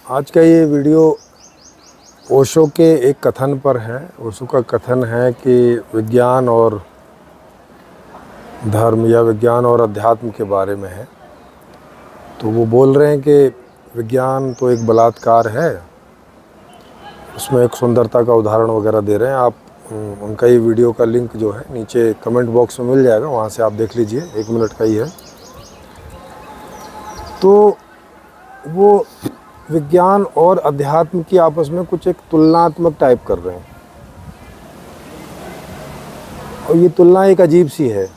आज का ये वीडियो ओशो के एक कथन पर है। ओशो का कथन है कि विज्ञान और धर्म या विज्ञान और अध्यात्म के बारे में है। तो वो बोल रहे हैं कि विज्ञान तो एक बलात्कार है, उसमें एक सुंदरता का उदाहरण वगैरह दे रहे हैं। आप उनका ये वीडियो का लिंक जो है नीचे कमेंट बॉक्स में मिल जाएगा, वहाँ से आप देख लीजिए, 1 मिनट का ही है। तो वो विज्ञान और अध्यात्म की आपस में कुछ एक तुलनात्मक टाइप कर रहे हैं, और ये तुलना एक अजीब सी है।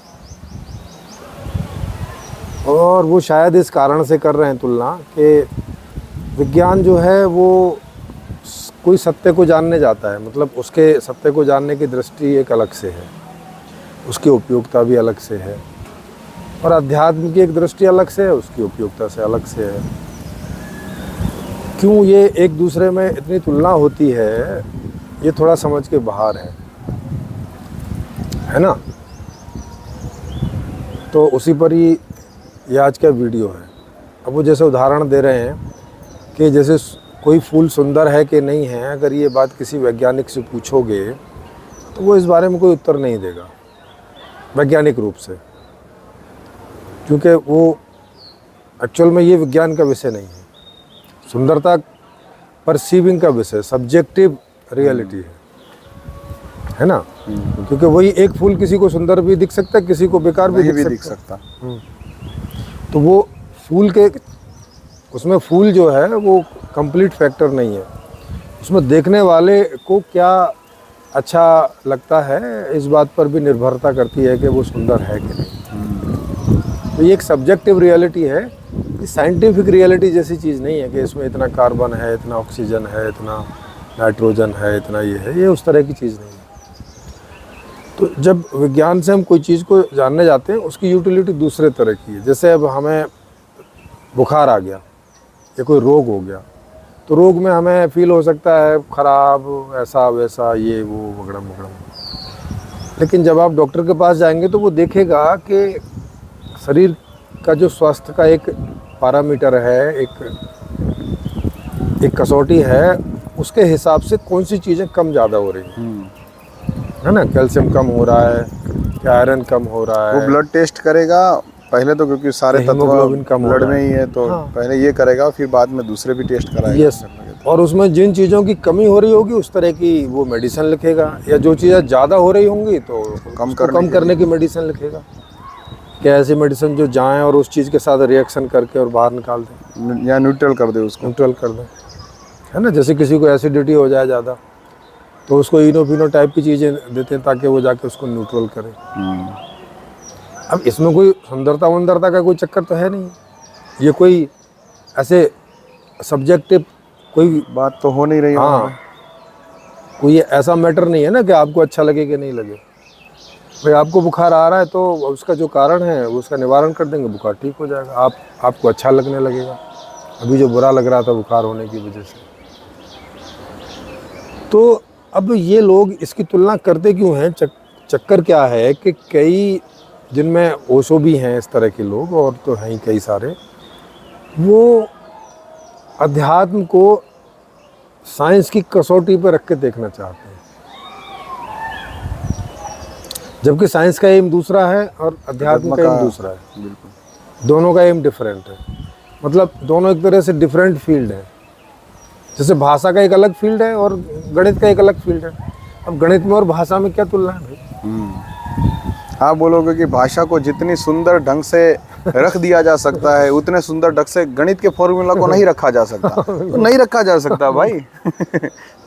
और वो शायद इस कारण से कर रहे हैं तुलना कि विज्ञान जो है वो कोई सत्य को जानने जाता है, मतलब उसके सत्य को जानने की दृष्टि एक अलग से है, उसकी उपयोगिता भी अलग से है, और अध्यात्म की एक दृष्टि अलग से है, उसकी उपयोगिता से अलग से है। क्यों ये एक दूसरे में इतनी तुलना होती है, ये थोड़ा समझ के बाहर है ना। तो उसी पर ही ये आज का वीडियो है। अब वो जैसे उदाहरण दे रहे हैं कि जैसे कोई फूल सुंदर है कि नहीं है, अगर ये बात किसी वैज्ञानिक से पूछोगे तो वो इस बारे में कोई उत्तर नहीं देगा वैज्ञानिक रूप से, क्योंकि वो एक्चुअल में ये विज्ञान का विषय नहीं है। सुंदरता परसीविंग का विषय, सब्जेक्टिव रियलिटी है ना। क्योंकि वही एक फूल किसी को सुंदर भी दिख सकता है, किसी को बेकार भी दिख सकता। तो वो फूल के उसमें फूल जो है वो कंप्लीट फैक्टर नहीं है, उसमें देखने वाले को क्या अच्छा लगता है इस बात पर भी निर्भरता करती है कि वो सुंदर है कि नहीं। तो ये एक सब्जेक्टिव रियलिटी है, ये साइंटिफिक रियलिटी जैसी चीज़ नहीं है कि इसमें इतना कार्बन है, इतना ऑक्सीजन है, इतना नाइट्रोजन है, इतना ये है, ये उस तरह की चीज़ नहीं है। तो जब विज्ञान से हम कोई चीज़ को जानने जाते हैं, उसकी यूटिलिटी दूसरे तरह की है। जैसे अब हमें बुखार आ गया या कोई रोग हो गया, तो रोग में हमें फील हो सकता है ख़राब, ऐसा वैसा, ये वो वगड़म वगड़म। लेकिन जब आप डॉक्टर के पास जाएंगे तो वो देखेगा कि शरीर का जो स्वास्थ्य का एक पैरामीटर है, एक कसौटी है, उसके हिसाब से कौन सी चीज़ें कम ज़्यादा हो रही हैं, है ना। कैल्शियम कम हो रहा है, क्या आयरन कम हो रहा है। वो ब्लड टेस्ट करेगा पहले तो, क्योंकि सारे तत्व ब्लड में ही है, तो पहले ये करेगा, फिर बाद में दूसरे भी टेस्ट कराएगा। यस, और उसमें जिन चीज़ों की कमी हो रही होगी उस तरह की वो मेडिसिन लिखेगा, या जो चीज़ें ज़्यादा हो रही होंगी तो कम करने की मेडिसिन लिखेगा। क्या ऐसी मेडिसिन जो जाएं और उस चीज़ के साथ रिएक्शन करके और बाहर निकाल दें, या न्यूट्रल कर दे, उसको न्यूट्रल कर दें, है ना। जैसे किसी को एसिडिटी हो जाए ज़्यादा, तो उसको इनोफिनो टाइप की चीज़ें देते हैं ताकि वो जाके उसको न्यूट्रल करे। अब इसमें कोई सुंदरता का कोई चक्कर तो है नहीं, ये कोई ऐसे सब्जेक्टिव कोई बात तो हो नहीं रही। हाँ, कोई ऐसा मैटर नहीं है ना कि आपको अच्छा लगे कि नहीं लगे। भाई आपको बुखार आ रहा है तो उसका जो कारण है वो उसका निवारण कर देंगे, बुखार ठीक हो जाएगा, आपको अच्छा लगने लगेगा। अभी जो बुरा लग रहा था बुखार होने की वजह से। तो अब ये लोग इसकी तुलना करते क्यों हैं? चक्कर क्या है कि कई, जिनमें ओशो भी हैं इस तरह के लोग, और तो हैं ही कई सारे, वो अध्यात्म को साइंस की कसौटी पर रख के देखना चाहते हैं, जबकि साइंस का एम दूसरा है और अध्यात्म का एम दूसरा है। बिल्कुल, दोनों का एम डिफरेंट है, मतलब दोनों एक तरह से डिफरेंट फील्ड है। जैसे भाषा का एक अलग फील्ड है और गणित का एक अलग फील्ड है। अब गणित में और भाषा में क्या तुलना है भाई? आप बोलोगे कि भाषा को जितनी सुंदर ढंग से रख दिया जा सकता है, उतने सुंदर ढंग से गणित के फॉर्मूला को नहीं रखा जा सकता। तो नहीं रखा जा सकता भाई।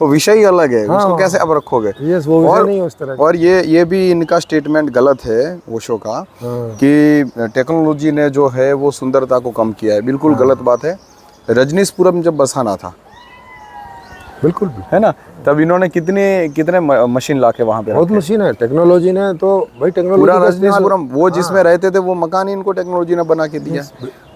वो विषय ही अलग है, उसको कैसे अब रखोगे? यस, वो विषय नहीं है उस तरह। और ये भी इनका स्टेटमेंट गलत है ओशो का, कि टेक्नोलॉजी ने जो है वो सुंदरता को कम किया है। बिल्कुल गलत बात है। रजनीशपुरम जब बसाना था, बिल्कुल भी है ना, तब इन्होंने कितने मशीन लाके वहाँ पे बहुत मशीन है। टेक्नोलॉजी ने तो भाई टेक्नोलॉजी पूरा रजनीशपुरम, वो जिसमें रहते थे वो मकान ही इनको टेक्नोलॉजी ने बना के दिया।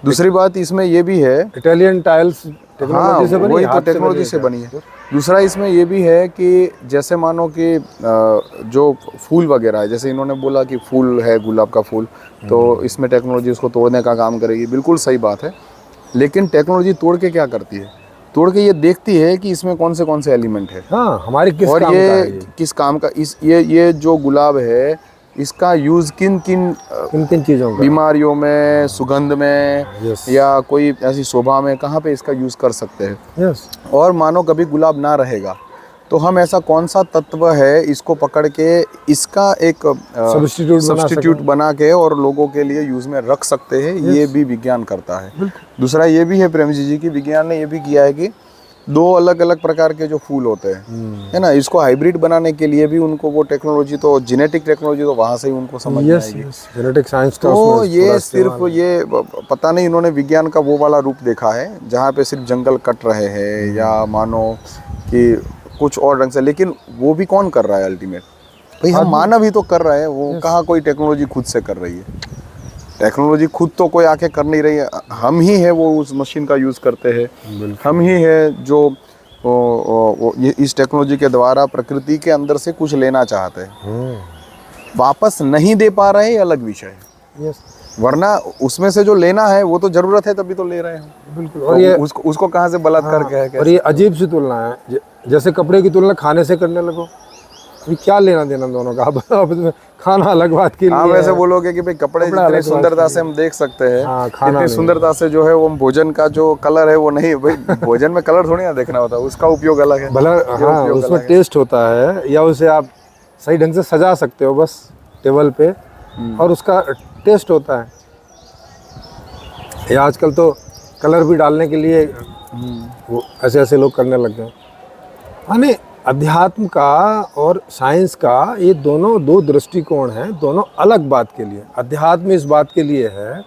दूसरी बात इसमें ये भी है, इटालियन टाइल्स टेक्नोलॉजी से बनी, वही तो टेक्नोलॉजी से बनी है। दूसरा इसमें ये भी है कि जैसे मानो कि जो फूल वगैरह है, जैसे इन्होंने बोला कि फूल है गुलाब का फूल, तो इसमें टेक्नोलॉजी उसको तोड़ने का काम करेगी। बिल्कुल सही बात है, लेकिन टेक्नोलॉजी तोड़ के क्या करती है? तोड़ के ये देखती है कि इसमें कौन से एलिमेंट है हाँ, हमारे किस और काम का ये है ये? किस काम का। इस ये जो गुलाब है इसका यूज किन किन किन किन चीज़ों का? बीमारियों में, सुगंध में, यस या कोई ऐसी शोभा में, कहाँ पे इसका यूज कर सकते हैं। यस। और मानो कभी गुलाब ना रहेगा तो हम ऐसा कौन सा तत्व है इसको पकड़ के इसका एक सब्स्टिट्यूट बना के और लोगों के लिए यूज में रख सकते हैं। ये भी विज्ञान करता है। दूसरा ये भी है प्रेम जी की विज्ञान ने ये भी किया है कि 2 अलग अलग प्रकार के जो फूल होते हैं है ना, इसको हाइब्रिड बनाने के लिए भी उनको वो टेक्नोलॉजी, तो जेनेटिक टेक्नोलॉजी तो वहां से ही उनको समझ में आएगी। जेनेटिक साइंस का तो उसमें ये पूरा सिर्फ इस्तेमाल है। ये पता नहीं इन्होंने विज्ञान का वो वाला रूप देखा है जहाँ पे सिर्फ जंगल कट रहे हैं या मानो कि कुछ और ढंग से, लेकिन वो भी कौन कर रहा है अल्टीमेट? भाई हम मानव ही तो कर रहे हैं, वो कहाँ कोई टेक्नोलॉजी खुद से कर रही है। टेक्नोलॉजी खुद तो कोई आके कर नहीं रही है, हम ही है वो उस मशीन का यूज़ करते हैं। हम ही है जो ये इस टेक्नोलॉजी के द्वारा प्रकृति के अंदर से कुछ लेना चाहते हैं, वापस नहीं दे पा रहे, अलग विषय है। वरना उसमें से जो लेना है वो तो जरूरत है तभी तो ले रहे हैं। बिल्कुल। और और ये उसको कहाँ से बलात्कार क्या है? और ये अजीब सी तुलना है, जैसे कपड़े की तुलना खाने से करने लगो। अभी क्या लेना देना दोनों का? अब इसमें खाना अलग बात के लिए आप ऐसे बोलोगे कि भाई कपड़े जितनी सुंदरता से हम देख सकते हैं, हाँ, खाना इतनी सुंदरता से जो है वो भोजन का जो कलर है वो नहीं। भाई भोजन में कलर थोड़ी ना देखना होता, उसका उपयोग अलग है। भला हाँ, उसमें टेस्ट होता है, या उसे आप सही ढंग से सजा सकते हो बस टेबल पे, और उसका टेस्ट होता है। या आजकल तो कलर भी डालने के लिए वो ऐसे ऐसे लोग करने लग गए। माने अध्यात्म का और साइंस का ये दोनों 2 दृष्टिकोण हैं, दोनों अलग बात के लिए। अध्यात्म इस बात के लिए है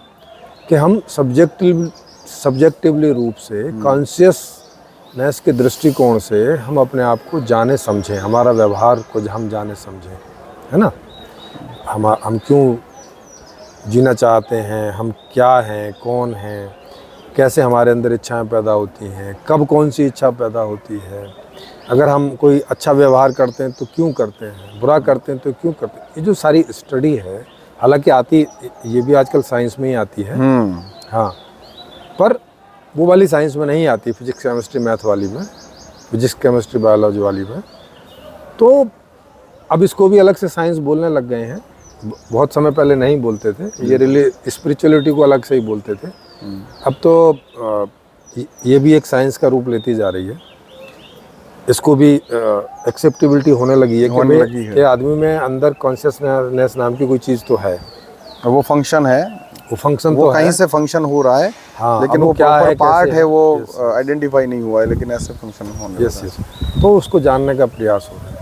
कि हम सब्जेक्टिवली रूप से कॉन्शियसनेस के दृष्टिकोण से हम अपने आप को जाने समझें, हमारा व्यवहार को हम जाने समझें, है ना। हम क्यों जीना चाहते हैं, हम क्या हैं, कौन हैं, कैसे हमारे अंदर इच्छाएं पैदा होती हैं, कब कौन सी इच्छा पैदा होती है, अगर हम कोई अच्छा व्यवहार करते हैं तो क्यों करते हैं, बुरा करते हैं तो क्यों करते हैं। ये जो सारी स्टडी है, हालांकि आती ये भी आजकल साइंस में ही आती है, हाँ, पर वो वाली साइंस में नहीं आती, फिजिक्स केमिस्ट्री मैथ वाली में, फिजिक्स केमिस्ट्री बायोलॉजी वाली में। तो अब इसको भी अलग से साइंस बोलने लग गए हैं। बहुत समय पहले नहीं बोलते थे, ये रिले स्पिरिचुअलिटी को अलग से ही बोलते थे। अब तो ये भी एक साइंस का रूप लेती जा रही है। इसको भी एक्सेप्टेबिलिटी होने लगी है कि आदमी में अंदर कॉन्शियसनेस नाम की कोई चीज़ तो है, वो फंक्शन है, वो फंक्शन वो तो कहीं है, से फंक्शन हो रहा है, हाँ, लेकिन वो क्या है, पार्ट है वो आइडेंटिफाई नहीं हुआ है, लेकिन ऐसे फंक्शन होने यस यस, तो उसको जानने का प्रयास हो रहा है।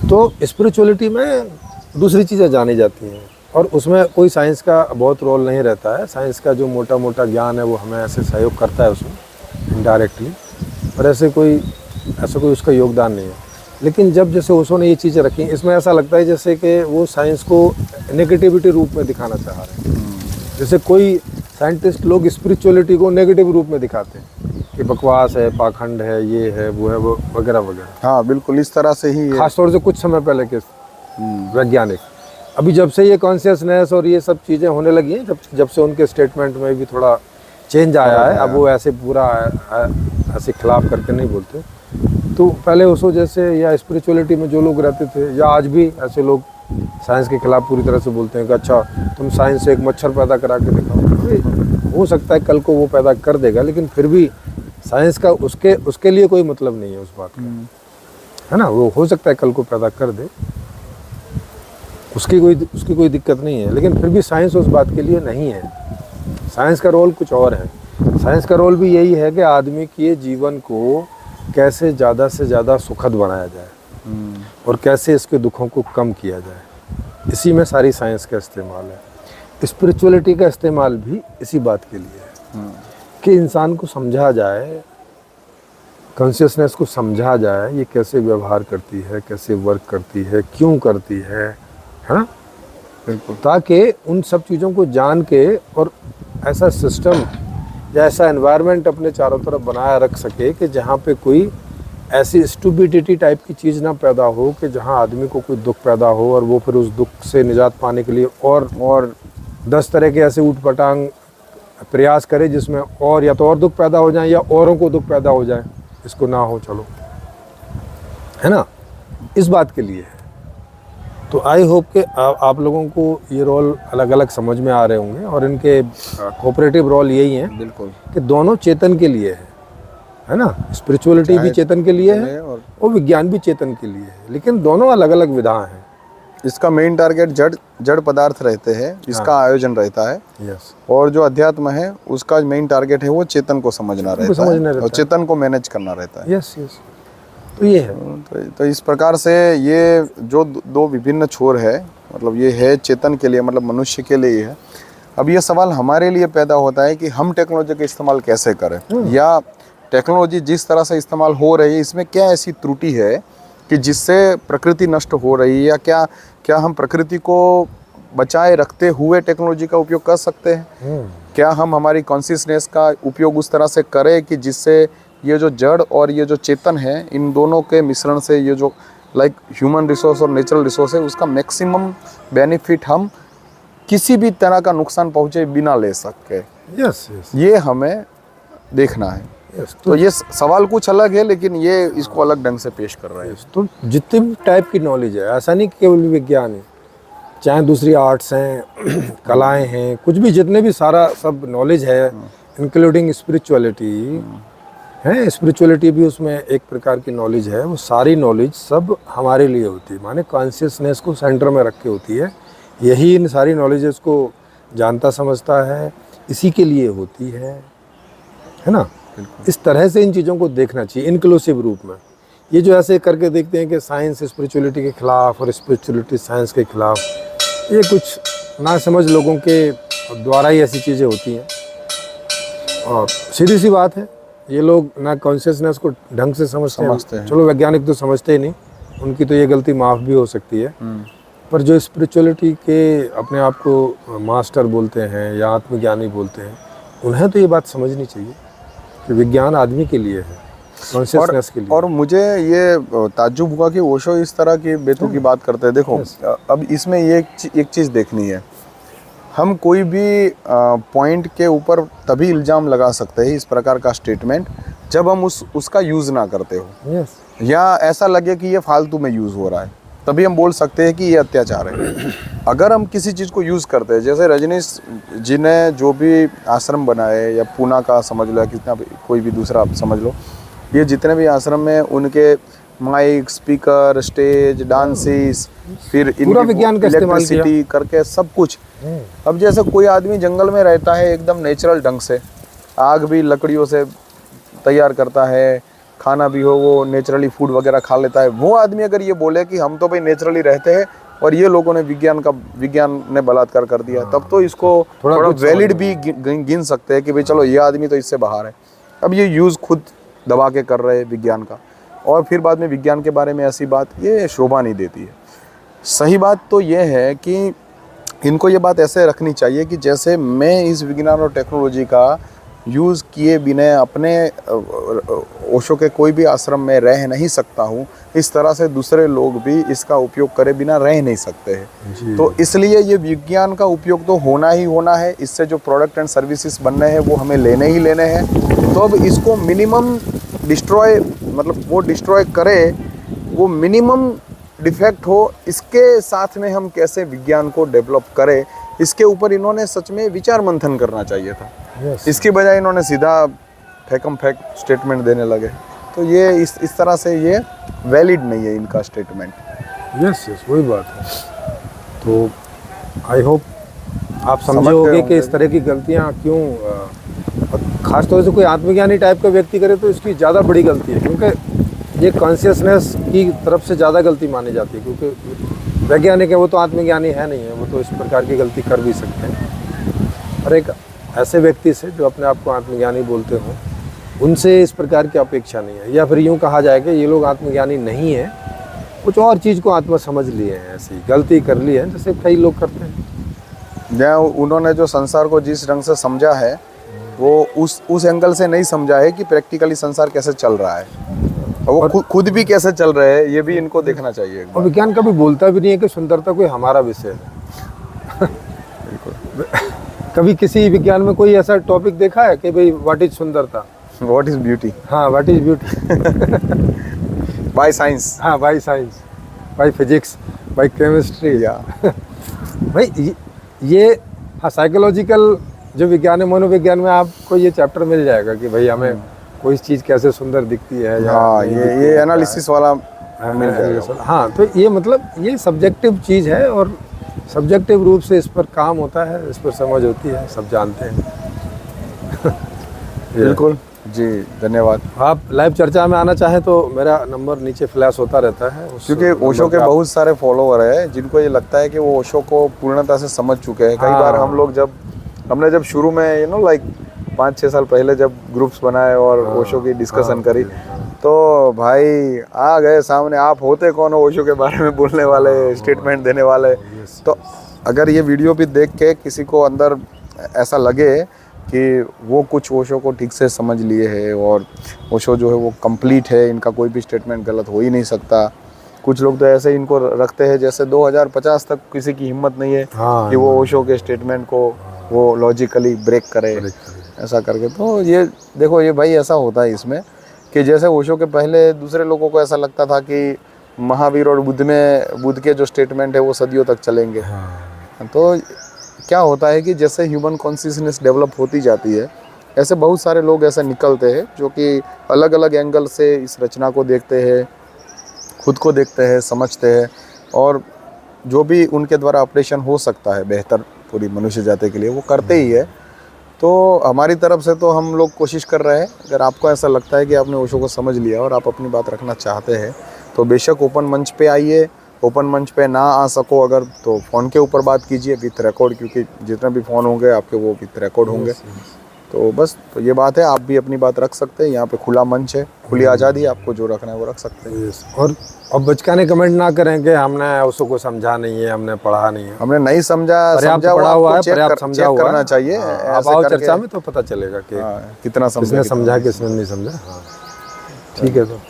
तो स्पिरिचुअलिटी में दूसरी चीज़ें जानी जाती हैं, और उसमें कोई साइंस का बहुत रोल नहीं रहता है। साइंस का जो मोटा मोटा ज्ञान है वो हमें ऐसे सहयोग करता है उसमें इनडायरेक्टली, और ऐसा कोई उसका योगदान नहीं है। लेकिन जब जैसे ओशो ने ये चीज़ें रखी, इसमें ऐसा लगता है जैसे कि वो साइंस को नेगेटिविटी रूप में दिखाना चाह रहे हैं। जैसे कोई साइंटिस्ट लोग स्पिरिचुअलिटी को नेगेटिव रूप में दिखाते हैं कि बकवास है, पाखंड है, ये है, वो है, वो वगैरह वगैरह। हाँ बिल्कुल, इस तरह से ही खासतौर से कुछ समय पहले के वैज्ञानिक, अभी जब से ये कॉन्शियसनेस और ये सब चीज़ें होने लगी हैं, जब से उनके स्टेटमेंट में भी थोड़ा चेंज आया है, अब वो ऐसे पूरा ऐसे खिलाफ करके नहीं बोलते। तो पहले उसको जैसे, या स्पिरिचुअलिटी में जो लोग रहते थे, या आज भी ऐसे लोग साइंस के खिलाफ पूरी तरह से बोलते हैं कि अच्छा तुम साइंस से एक मच्छर पैदा करा के दिखाओ। हो सकता है कल को वो पैदा कर देगा, लेकिन फिर भी साइंस का उसके लिए कोई मतलब नहीं है उस बात का, है ना। वो हो सकता है कल को पैदा कर दे, उसकी कोई दिक्कत नहीं है, लेकिन फिर भी साइंस उस बात के लिए नहीं है। साइंस का रोल कुछ और है। साइंस का रोल भी यही है कि आदमी के जीवन को कैसे ज़्यादा से ज़्यादा सुखद बनाया जाए, और कैसे इसके दुखों को कम किया जाए। इसी में सारी साइंस का इस्तेमाल है। स्पिरिचुअलिटी का इस्तेमाल भी इसी बात के लिए है कि इंसान को समझा जाए, कॉन्शियसनेस को समझा जाए, ये कैसे व्यवहार करती है, कैसे वर्क करती है, क्यों करती है ना, बिल्कुल, ताकि उन सब चीज़ों को जान के और ऐसा सिस्टम या ऐसा एनवायरनमेंट अपने चारों तरफ बनाया रख सके कि जहाँ पे कोई ऐसी स्टुपिडिटी टाइप की चीज़ ना पैदा हो कि जहाँ आदमी को कोई दुख पैदा हो और वो फिर उस दुख से निजात पाने के लिए और 10 तरह के ऐसे ऊट पटांग प्रयास करे जिसमें और या तो और दुख पैदा हो जाए या औरों को दुख पैदा हो जाए, इसको ना हो, चलो, है ना, इस बात के लिए है। तो आई होप कि आप लोगों को ये रोल अलग अलग समझ में आ रहे होंगे और इनके कोऑपरेटिव रोल यही है बिल्कुल कि दोनों चेतन के लिए है ना, स्पिरिचुअलिटी भी चेतन के लिए है और विज्ञान भी चेतन के लिए है, लेकिन दोनों अलग अलग विधा हैं। इसका मेन टारगेट जड़ पदार्थ रहते हैं, इसका आयोजन रहता है, यस, और जो अध्यात्म है उसका मेन टारगेट है वो चेतन को समझना रहता है और चेतन को मैनेज करना रहता है। यस यस, तो ये है। तो इस प्रकार से ये जो दो विभिन्न छोर है, मतलब ये है चेतन के लिए, मतलब मनुष्य के लिए है। अब ये सवाल हमारे लिए पैदा होता है कि हम टेक्नोलॉजी का इस्तेमाल कैसे करें, या टेक्नोलॉजी जिस तरह से इस्तेमाल हो रही है इसमें क्या ऐसी त्रुटि है कि जिससे प्रकृति नष्ट हो रही है, या क्या हम प्रकृति को बचाए रखते हुए टेक्नोलॉजी का उपयोग कर सकते हैं। क्या हम हमारी कॉन्शियसनेस का उपयोग उस तरह से करें कि जिससे ये जो जड़ और ये जो चेतन है, इन दोनों के मिश्रण से ये जो लाइक ह्यूमन रिसोर्स और नेचुरल रिसोर्स है उसका मैक्सिमम बेनिफिट हम किसी भी तरह का नुकसान पहुँचे बिना ले सके। यस यस, ये हमें देखना है। यस, तो ये सवाल कुछ अलग है, लेकिन ये इसको अलग ढंग से पेश कर रहा है। तो जितने भी टाइप की नॉलेज है, ऐसा नहीं केवल विज्ञान है, चाहे दूसरी आर्ट्स हैं, कलाएं हैं, कुछ भी, जितने भी सारा सब नॉलेज है, इंक्लूडिंग स्पिरिचुअलिटी है, स्पिरिचुअलिटी भी उसमें एक प्रकार की नॉलेज है। वो सारी नॉलेज सब हमारे लिए होती है, माने कॉन्शियसनेस को सेंटर में रख के होती है। यही इन सारी नॉलेजेस को जानता समझता है, इसी के लिए होती है ना। इस तरह से इन चीज़ों को देखना चाहिए इंक्लूसिव रूप में। ये जो ऐसे करके देखते हैं कि साइंस स्पिरिचुअलिटी के खिलाफ और स्पिरिचुअलिटी साइंस के खिलाफ, ये कुछ ना समझ लोगों के द्वारा ही ऐसी चीज़ें होती हैं। और सीधी सी बात है, ये लोग ना कॉन्शियसनेस को ढंग से समझते हैं। चलो वैज्ञानिक तो समझते ही नहीं, उनकी तो ये गलती माफ़ भी हो सकती है, पर जो स्पिरिचुअलिटी के अपने आप को मास्टर बोलते हैं या आत्मज्ञानी बोलते हैं, उन्हें तो ये बात समझनी चाहिए कि विज्ञान आदमी के लिए है, कॉन्शियसनेस के लिए। और मुझे ये ताज्जुब हुआ कि ओशो इस तरह की बेतों की बात करते हैं। देखो, अब इसमें ये एक चीज़ देखनी है, हम कोई भी पॉइंट के ऊपर तभी इल्ज़ाम लगा सकते हैं इस प्रकार का स्टेटमेंट जब हम उसका यूज़ ना करते हो, या ऐसा लगे कि ये फालतू में यूज़ हो रहा है, तभी हम बोल सकते हैं कि ये अत्याचार है। अगर हम किसी चीज़ को यूज़ करते हैं, जैसे रजनीश जी ने जो भी आश्रम बनाए, या पूना का समझ लो, या कितना कोई भी दूसरा समझ लो, ये जितने भी आश्रम में उनके माइक, स्पीकर, स्टेज, डांसेस, फिर इलेक्ट्रिसिटी करके सब कुछ। अब जैसे कोई आदमी जंगल में रहता है एकदम नेचुरल ढंग से, आग भी लकड़ियों से तैयार करता है, खाना भी हो वो नेचुरली फूड वगैरह खा लेता है, वो आदमी अगर ये बोले कि हम तो भाई नेचुरली रहते हैं और ये लोगों ने विज्ञान ने बलात्कार कर दिया, तब तो इसको थोड़ा वैलिड भी गिन सकते हैं कि भाई चलो ये आदमी तो इससे बाहर है। अब ये यूज़ खुद दबा के कर रहे हैं विज्ञान का, और फिर बाद में विज्ञान के बारे में ऐसी बात ये शोभा नहीं देती है। सही बात तो ये है कि इनको ये बात ऐसे रखनी चाहिए कि जैसे मैं इस विज्ञान और टेक्नोलॉजी का यूज़ किए बिना अपने ओशो के कोई भी आश्रम में रह नहीं सकता हूँ, इस तरह से दूसरे लोग भी इसका उपयोग करे बिना रह नहीं सकते हैं। तो इसलिए ये विज्ञान का उपयोग तो होना ही होना है, इससे जो प्रोडक्ट एंड सर्विसेज बनने हैं वो हमें लेने ही लेने हैं। तो अब इसको मिनिमम डिस्ट्रॉय, मतलब वो डिस्ट्रॉय करे, वो मिनिमम डिफेक्ट हो, इसके साथ में हम कैसे विज्ञान को डेवलप करें, इसके ऊपर इन्होंने सच में विचार मंथन करना चाहिए था। इसकी बजाय इन्होंने सीधा फेकम फेक स्टेटमेंट देने लगे, तो ये इस तरह से ये वैलिड नहीं है इनका स्टेटमेंट। यस वही बात है। तो आई होप आप समझोगे कि इस तरह की गलतियाँ क्यों, खासतौर से कोई आत्मज्ञानी टाइप का व्यक्ति करे तो इसकी ज़्यादा बड़ी गलती है, क्योंकि ये कॉन्शियसनेस की तरफ से ज़्यादा गलती मानी जाती है, क्योंकि वैज्ञानिक है वो तो आत्मज्ञानी है नहीं है, वो तो इस प्रकार की गलती कर भी सकते हैं। और एक ऐसे व्यक्ति से जो अपने आप को आत्मज्ञानी बोलते हों, उनसे इस प्रकार की अपेक्षा नहीं है, या फिर यूँ कहा जाए कि ये लोग आत्मज्ञानी नहीं है, कुछ और चीज़ को आत्मा समझ लिए हैं, ऐसी गलती कर ली है जैसे कई लोग करते हैं। जहाँ उन्होंने जो संसार को जिस ढंग से समझा है वो उस एंगल से नहीं समझा है कि प्रैक्टिकली संसार कैसे चल रहा है, और वो खुद भी कैसे चल रहे हैं, ये भी इनको देखना चाहिए। और विज्ञान कभी बोलता भी नहीं है कि सुंदरता कोई हमारा विषय है। कभी किसी विज्ञान में कोई ऐसा टॉपिक देखा है कि भाई व्हाट इज सुंदरता? What is beauty? हाँ, what is beauty? By science. हाँ, by science, by physics, by chemistry. या भाई ये हाँ, साइकोलॉजिकल जो विज्ञान है, मनोविज्ञान में आपको ये चैप्टर मिल जाएगा कि भाई हमें कोई चीज़ कैसे सुंदर दिखती है या हाँ, नहीं ये दिखती ये है, एनालिसिस वाला क्या मिल है। जाएगा। हाँ, तो ये मतलब ये सब्जेक्टिव चीज़ है और सब्जेक्टिव रूप से इस पर काम होता है, इस पर समझ होती है, सब जानते हैं। बिल्कुल जी, धन्यवाद। आप लाइव चर्चा में आना चाहें तो मेरा नंबर नीचे फ्लैश होता रहता है। क्योंकि ओशो के बहुत सारे फॉलोवर हैं जिनको ये लगता है कि वो ओशो को पूर्णतः से समझ चुके हैं। कई बार हम लोग हमने जब शुरू में लाइक 5-6 साल पहले जब ग्रुप्स बनाए और ओशो की डिस्कशन करी, तो भाई आ गए सामने, आप होते कौन हो ओशो के बारे में बोलने वाले, स्टेटमेंट देने वाले। तो अगर ये वीडियो भी देख के किसी को अंदर ऐसा लगे कि वो कुछ ओशो को ठीक से समझ लिए है और ओशो जो है वो कंप्लीट है, इनका कोई भी स्टेटमेंट गलत हो ही नहीं सकता। कुछ लोग तो ऐसे इनको रखते हैं जैसे 2050 तक किसी की हिम्मत नहीं है कि वो ओशो के स्टेटमेंट को वो लॉजिकली ब्रेक करे, ऐसा करके। तो ये देखो, ये भाई ऐसा होता है इसमें कि जैसे ओशो के पहले दूसरे लोगों को ऐसा लगता था कि महावीर और बुद्ध के जो स्टेटमेंट है वो सदियों तक चलेंगे। तो क्या होता है कि जैसे ह्यूमन कॉन्शियसनेस डेवलप होती जाती है, ऐसे बहुत सारे लोग ऐसे निकलते हैं जो कि अलग अलग एंगल से इस रचना को देखते हैं, खुद को देखते हैं, समझते हैं, और जो भी उनके द्वारा ऑपरेशन हो सकता है बेहतर पूरी मनुष्य जाति के लिए वो करते ही है। तो हमारी तरफ से तो हम लोग कोशिश कर रहे हैं। अगर आपको ऐसा लगता है कि आपने ओशो को समझ लिया और आप अपनी बात रखना चाहते हैं तो बेशक ओपन मंच पे आइए। ओपन मंच पे ना आ सको अगर तो फ़ोन के ऊपर बात कीजिए विथ रिकॉर्ड, क्योंकि जितने भी फ़ोन होंगे आपके वो विथ रिकॉर्ड होंगे। तो बस तो ये बात है, आप भी अपनी बात रख सकते हैं। यहाँ पे खुला मंच है, खुली आज़ादी, आपको जो रखना है वो रख सकते हैं। और अब बचकाने कमेंट ना करें कि हमने ओशो को समझा नहीं है, हमने पढ़ा नहीं है। हमने नहीं समझा, पढ़ा हुआ है, पर्याप्त समझा हुआ करना चाहिए। अब आओ चर्चा में तो पता चलेगा कि कितना किसने समझा, किसने नहीं समझा। ठीक है, तो